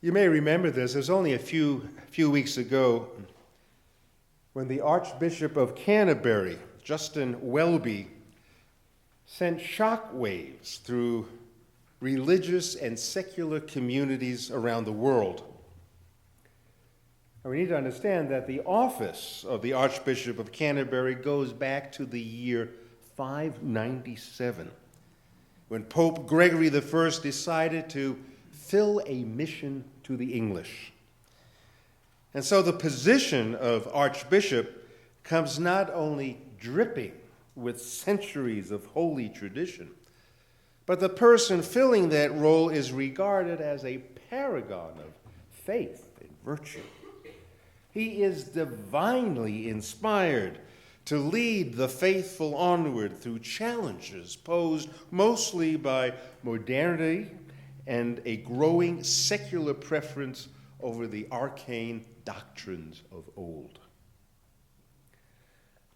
You may remember this. It was only a few weeks ago when the Archbishop of Canterbury, Justin Welby, sent shock waves through religious and secular communities around the world. And we need to understand that the office of the Archbishop of Canterbury goes back to the year 597, when Pope Gregory I decided to fill a mission to the English. And so the position of Archbishop comes not only dripping with centuries of holy tradition, but the person filling that role is regarded as a paragon of faith and virtue. He is divinely inspired to lead the faithful onward through challenges posed mostly by modernity and a growing secular preference over the arcane doctrines of old.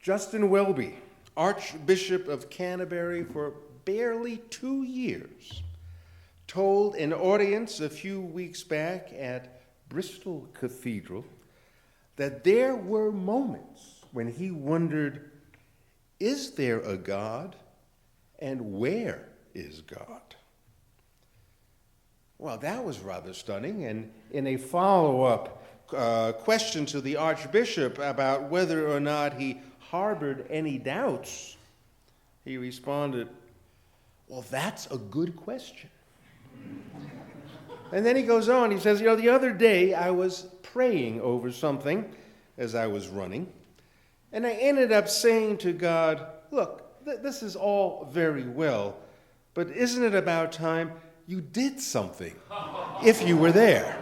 Justin Welby, Archbishop of Canterbury for barely 2 years, told an audience a few weeks back at Bristol Cathedral that there were moments when he wondered, is there a God, and where is God? Well, that was rather stunning, and in a follow-up question to the Archbishop about whether or not he harbored any doubts, he responded, well, that's a good question. And then he goes on, he says, the other day I was praying over something as I was running, and I ended up saying to God, look, this is all very well, but isn't it about time you did something if you were there?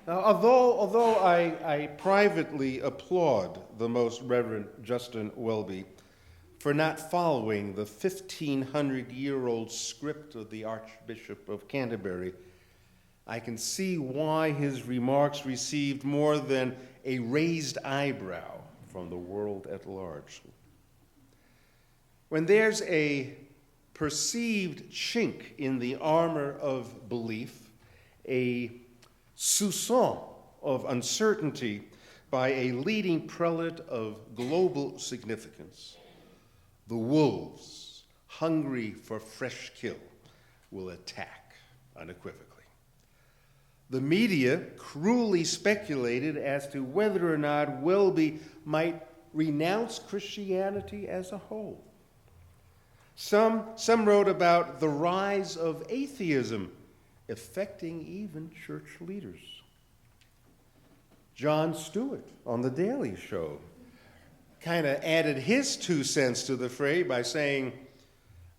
Now, although I privately applaud the Most Reverend Justin Welby for not following the 1,500-year-old script of the Archbishop of Canterbury, I can see why his remarks received more than a raised eyebrow from the world at large. When there's a perceived chink in the armor of belief, a soupçon of uncertainty by a leading prelate of global significance, the wolves, hungry for fresh kill, will attack unequivocally. The media cruelly speculated as to whether or not Welby might renounce Christianity as a whole. Some wrote about the rise of atheism affecting even church leaders. Jon Stewart on The Daily Show kind of added his 2 cents to the fray by saying,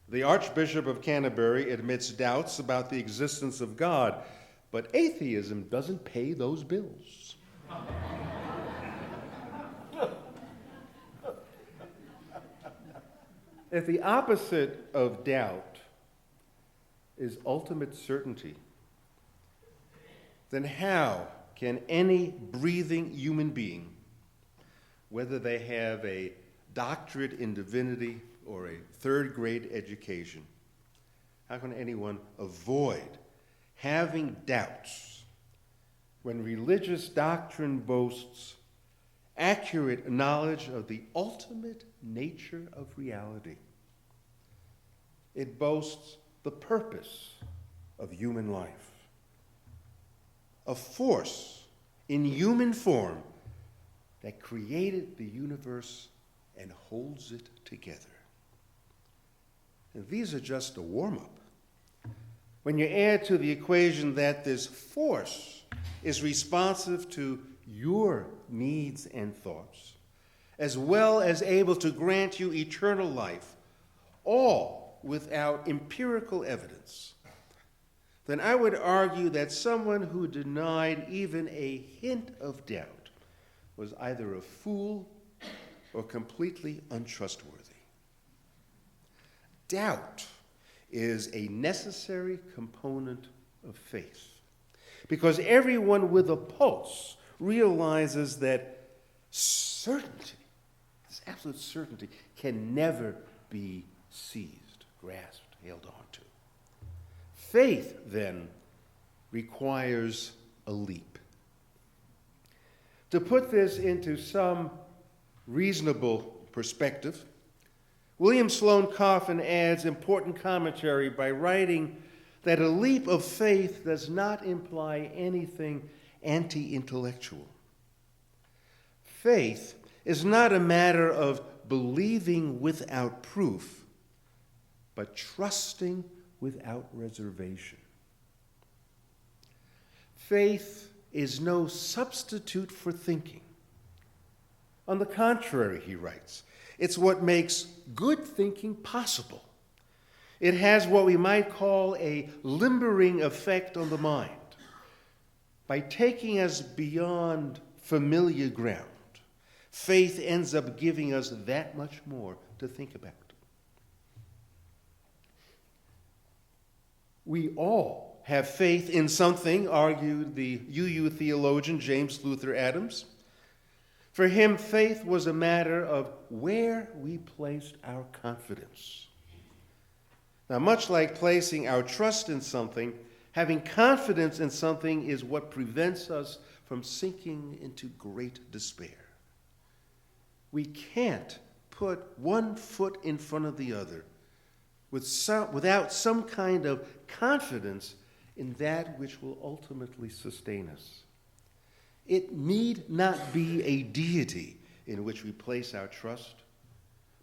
the Archbishop of Canterbury admits doubts about the existence of God, but atheism doesn't pay those bills. If the opposite of doubt is ultimate certainty, then how can any breathing human being, whether they have a doctorate in divinity or a third-grade education, how can anyone avoid having doubts when religious doctrine boasts accurate knowledge of the ultimate nature of reality? It boasts the purpose of human life, a force in human form that created the universe and holds it together. And these are just a warm-up. When you add to the equation that this force is responsive to your needs and thoughts, as well as able to grant you eternal life, all without empirical evidence, then I would argue that someone who denied even a hint of doubt was either a fool or completely untrustworthy. Doubt is a necessary component of faith, because everyone with a pulse realizes that certainty, this absolute certainty, can never be seized, grasped, held on to. Faith, then, requires a leap. To put this into some reasonable perspective, William Sloane Coffin adds important commentary by writing that a leap of faith does not imply anything anti-intellectual. Faith is not a matter of believing without proof, but trusting without reservation. Faith is no substitute for thinking. On the contrary, he writes, it's what makes good thinking possible. It has what we might call a limbering effect on the mind. By taking us beyond familiar ground, faith ends up giving us that much more to think about. We all have faith in something, argued the UU theologian James Luther Adams. For him, faith was a matter of where we placed our confidence. Now, much like placing our trust in something, having confidence in something is what prevents us from sinking into great despair. We can't put one foot in front of the other without some kind of confidence in that which will ultimately sustain us. It need not be a deity in which we place our trust,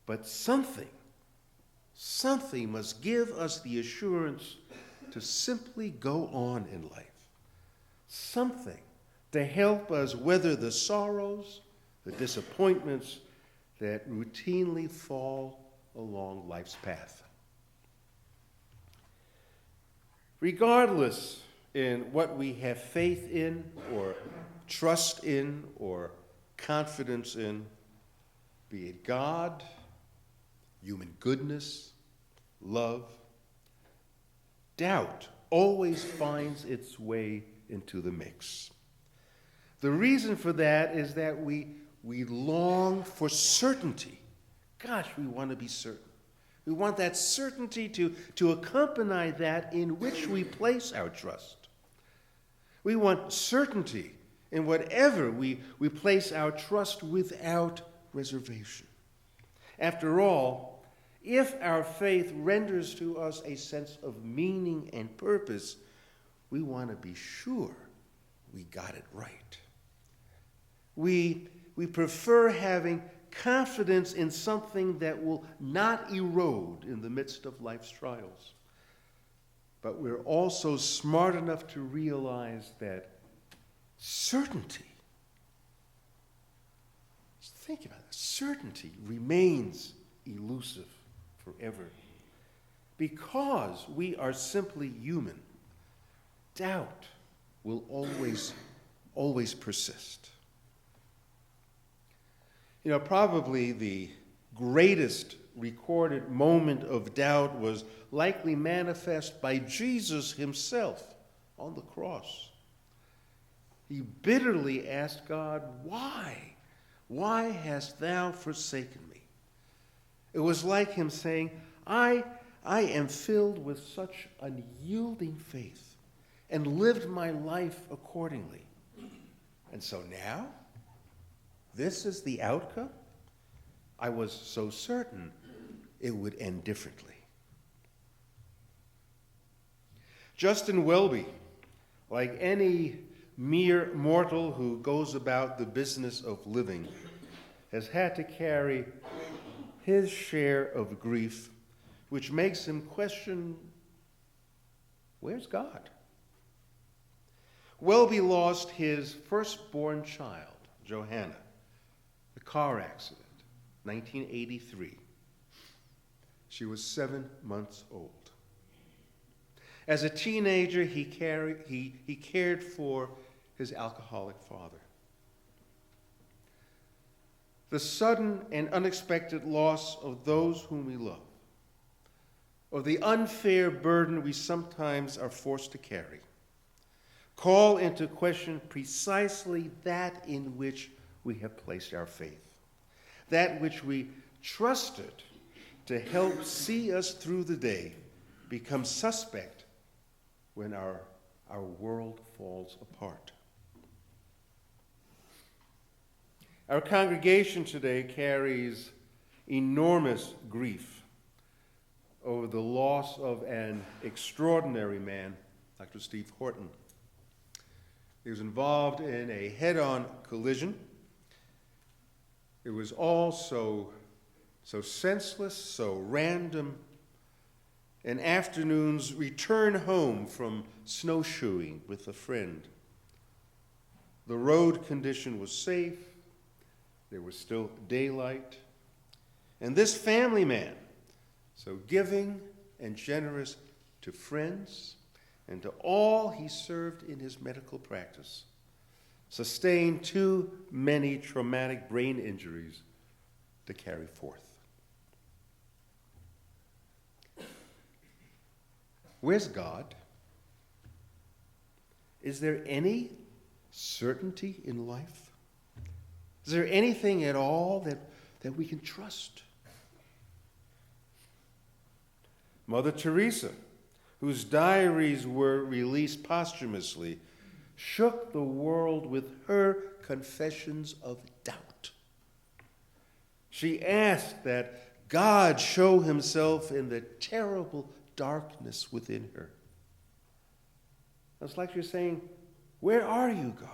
but something must give us the assurance to simply go on in life. Something to help us weather the sorrows, the disappointments that routinely fall along life's path. Regardless in what we have faith in or trust in or confidence in, be it God, human goodness, love, doubt always finds its way into the mix. The reason for that is that we long for certainty. Gosh, we want to be certain. We want that certainty to accompany that in which we place our trust. We want certainty in whatever we place our trust without reservation. After all, if our faith renders to us a sense of meaning and purpose, we want to be sure we got it right. We prefer having confidence in something that will not erode in the midst of life's trials. But we're also smart enough to realize that certainty, think about it, certainty remains elusive forever. Because we are simply human, doubt will always persist. You know, probably the greatest recorded moment of doubt was likely manifest by Jesus himself on the cross. He bitterly asked God, "Why? Why hast thou forsaken me?" It was like him saying, I am filled with such unyielding faith and lived my life accordingly. And so now, this is the outcome? I was so certain it would end differently. Justin Welby, like any mere mortal who goes about the business of living, has had to carry his share of grief, which makes him question, where's God? Welby lost his firstborn child, Johanna, a car accident, 1983. She was 7 months old. As a teenager, he cared for his alcoholic father. The sudden and unexpected loss of those whom we love, or the unfair burden we sometimes are forced to carry, call into question precisely that in which we have placed our faith, that which we trusted to help see us through the day becomes suspect when our world falls apart. Our congregation today carries enormous grief over the loss of an extraordinary man, Dr. Steve Horton. He was involved in a head-on collision. It was all so senseless, so random. An afternoon's return home from snowshoeing with a friend. The road condition was safe. There was still daylight. And this family man, so giving and generous to friends and to all he served in his medical practice, sustained too many traumatic brain injuries to carry forth. Where's God? Is there any certainty in life? Is there anything at all that we can trust? Mother Teresa, whose diaries were released posthumously, shook the world with her confessions of doubt. She asked that God show himself in the terrible darkness within her. It's like you're saying, where are you, God?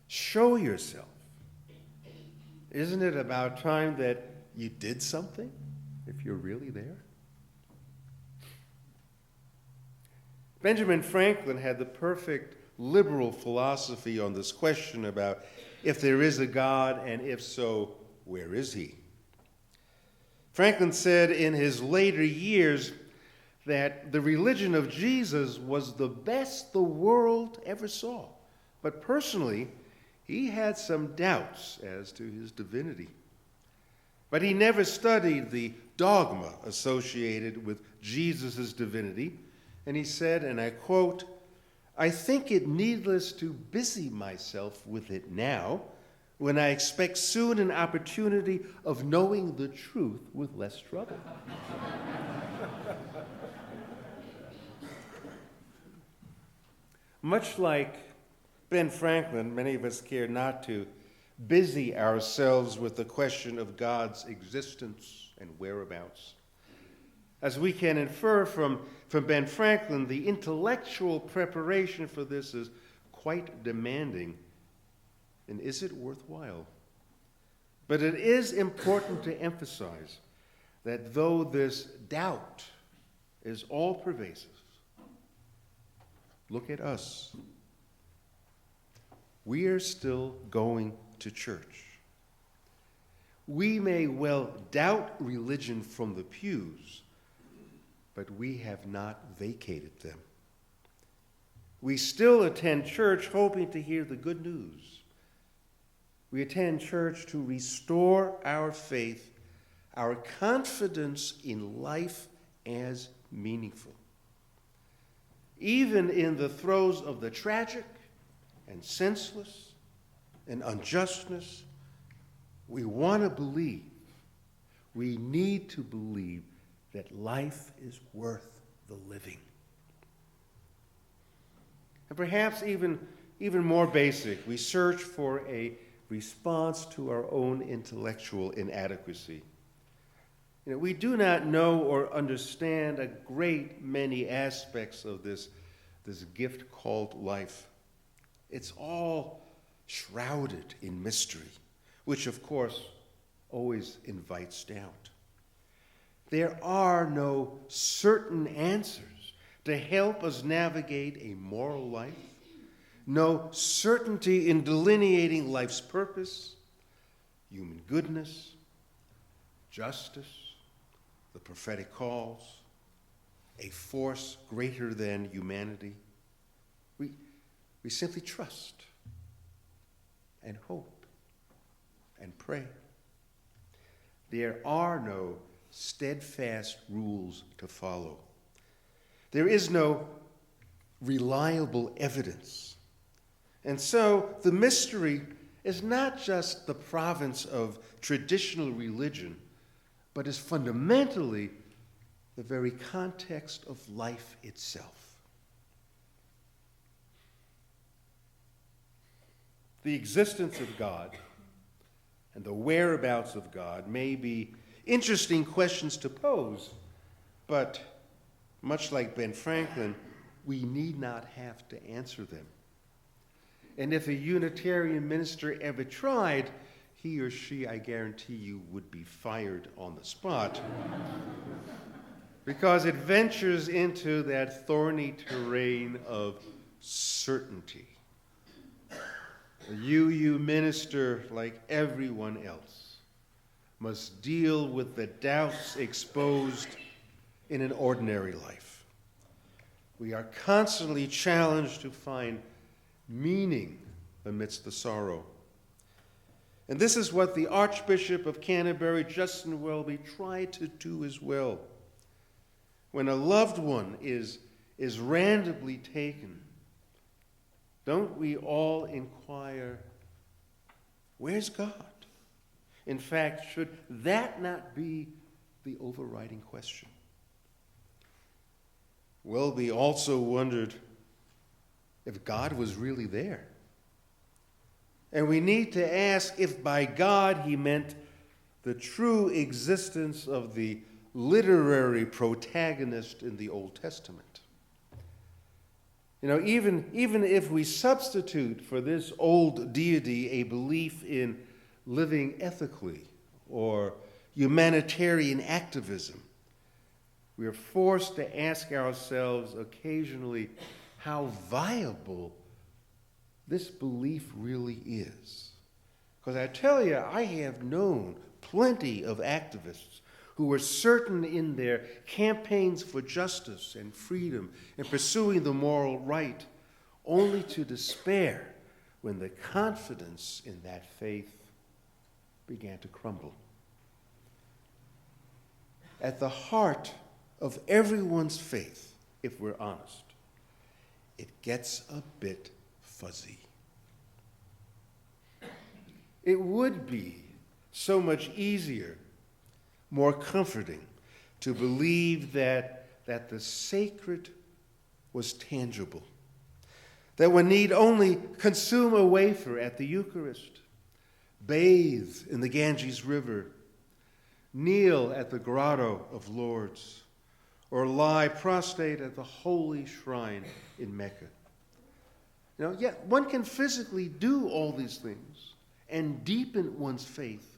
Show yourself. Isn't it about time that you did something, if you're really there? Benjamin Franklin had the perfect liberal philosophy on this question about if there is a God, and if so, where is he? Franklin said in his later years that the religion of Jesus was the best the world ever saw. But personally, he had some doubts as to his divinity. But he never studied the dogma associated with Jesus' divinity. And he said, and I quote, "I think it needless to busy myself with it now, when I expect soon an opportunity of knowing the truth with less trouble." Much like Ben Franklin, many of us care not to busy ourselves with the question of God's existence and whereabouts. As we can infer from Ben Franklin, the intellectual preparation for this is quite demanding. And is it worthwhile? But it is important to emphasize that though this doubt is all pervasive, look at us. We are still going to church. We may well doubt religion from the pews, but we have not vacated them. We still attend church hoping to hear the good news. We attend church to restore our faith, our confidence in life as meaningful. Even in the throes of the tragic and senseless and unjustness, we want to believe, we need to believe that life is worth the living. And perhaps even more basic, we search for a response to our own intellectual inadequacy. We do not know or understand a great many aspects of this gift called life. It's all shrouded in mystery, which of course always invites doubt. There are no certain answers to help us navigate a moral life, no certainty in delineating life's purpose, human goodness, justice, the prophetic calls, a force greater than humanity. We simply trust and hope and pray. There are no steadfast rules to follow. There is no reliable evidence. And so the mystery is not just the province of traditional religion, but is fundamentally the very context of life itself. The existence of God and the whereabouts of God may be interesting questions to pose, but much like Ben Franklin, we need not have to answer them. And if a Unitarian minister ever tried, he or she, I guarantee you, would be fired on the spot because it ventures into that thorny terrain of certainty. You minister, like everyone else, must deal with the doubts exposed in an ordinary life. We are constantly challenged to find meaning amidst the sorrow. And this is what the Archbishop of Canterbury, Justin Welby, tried to do as well. When a loved one is randomly taken, don't we all inquire, where's God? In fact, should that not be the overriding question? Welby also wondered if God was really there. And we need to ask if by God he meant the true existence of the literary protagonist in the Old Testament. You know, even if we substitute for this old deity a belief in living ethically or humanitarian activism, we are forced to ask ourselves occasionally how viable this belief really is. Because I tell you, I have known plenty of activists who were certain in their campaigns for justice and freedom and pursuing the moral right, only to despair when the confidence in that faith began to crumble. At the heart of everyone's faith, if we're honest, it gets a bit fuzzy. It would be so much easier, more comforting, to believe that the sacred was tangible, that one need only consume a wafer at the Eucharist, bathe in the Ganges River, kneel at the Grotto of Lourdes, or lie prostrate at the holy shrine in Mecca. You know, yeah, one can physically do all these things and deepen one's faith.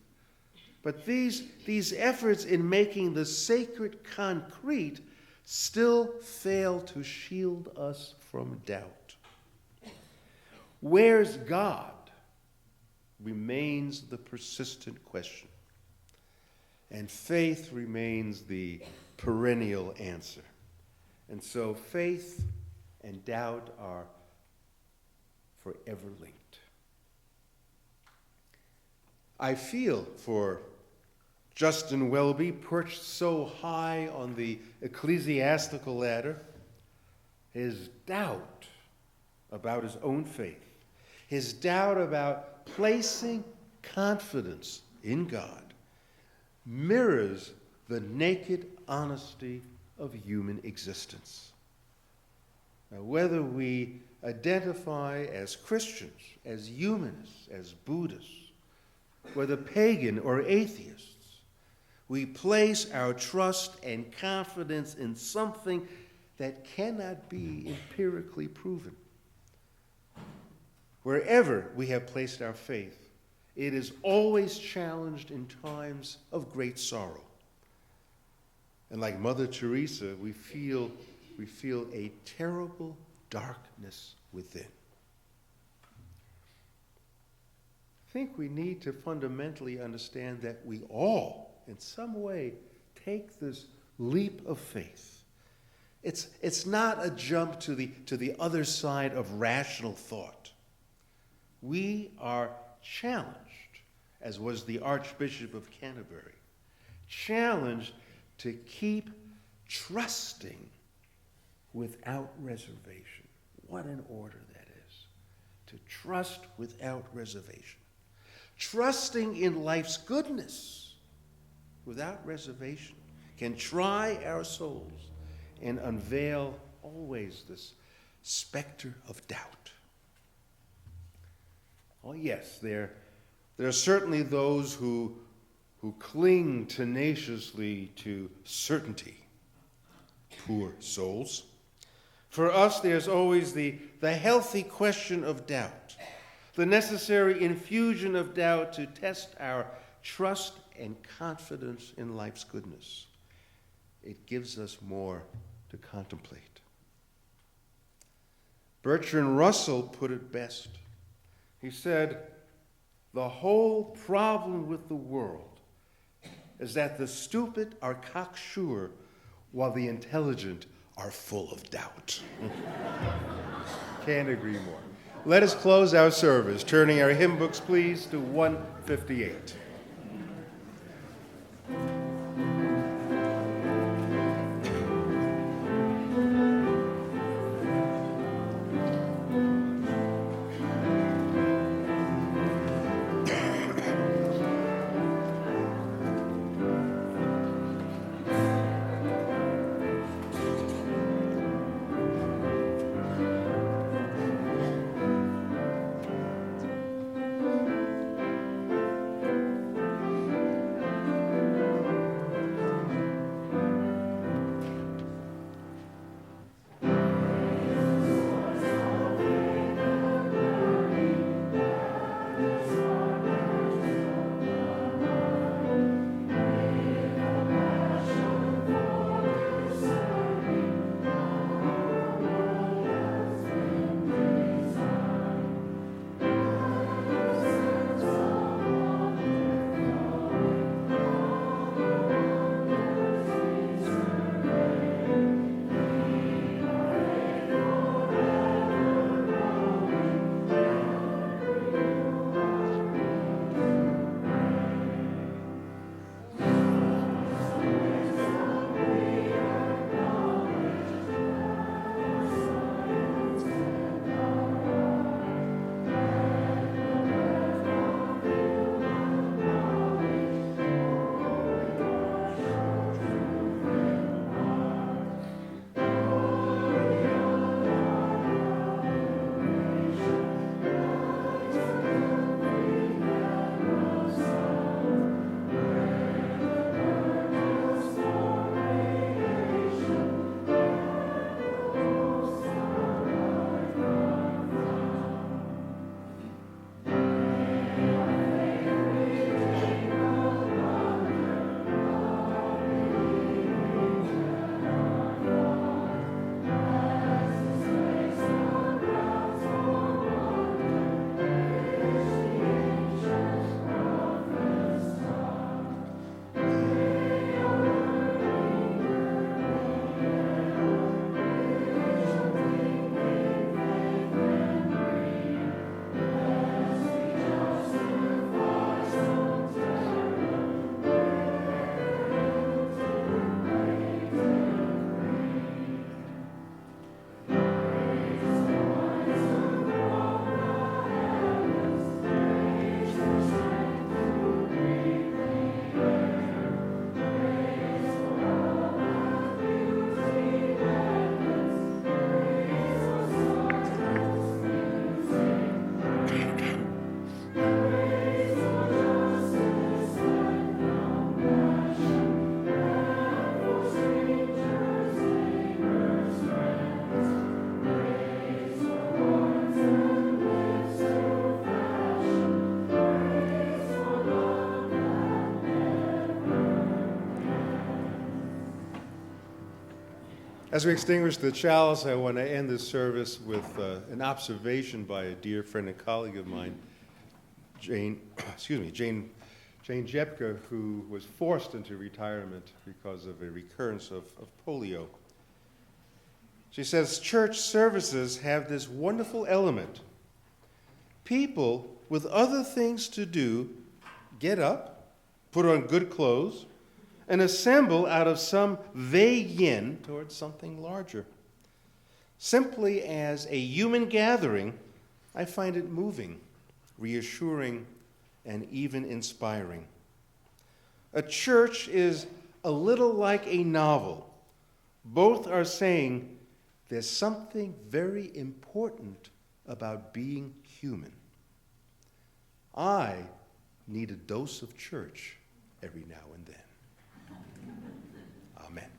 But these efforts in making the sacred concrete still fail to shield us from doubt. Where's God remains the persistent question, and faith remains the perennial answer. And so faith and doubt are forever linked. I feel for Justin Welby, perched so high on the ecclesiastical ladder, his doubt about his own faith, his doubt about placing confidence in God, mirrors the naked honesty of human existence. Now, whether we identify as Christians, as humanists, as Buddhists, whether pagan or atheists, we place our trust and confidence in something that cannot be empirically proven. Wherever we have placed our faith, it is always challenged in times of great sorrow. And like Mother Teresa, we feel a terrible darkness within. I think we need to fundamentally understand that we all, in some way, take this leap of faith. It's not a jump to the other side of rational thought. We are challenged, as was the Archbishop of Canterbury, challenged to keep trusting without reservation. What an order that is, to trust without reservation. Trusting in life's goodness without reservation can try our souls and unveil always this specter of doubt. Oh, yes, there are certainly those who cling tenaciously to certainty. Poor souls. For us, there's always the healthy question of doubt, the necessary infusion of doubt to test our trust and confidence in life's goodness. It gives us more to contemplate. Bertrand Russell put it best. He said, "The whole problem with the world is that the stupid are cocksure while the intelligent are full of doubt." Can't agree more. Let us close our service, turning our hymn books, please, to 158. As we extinguish the chalice, I want to end this service with an observation by a dear friend and colleague of mine, Jane Jepka, who was forced into retirement because of a recurrence of polio. She says, church services have this wonderful element. People with other things to do get up, put on good clothes, and assemble out of some vague yin towards something larger. Simply as a human gathering, I find it moving, reassuring, and even inspiring. A church is a little like a novel. Both are saying there's something very important about being human. I need a dose of church every now and then. Amen.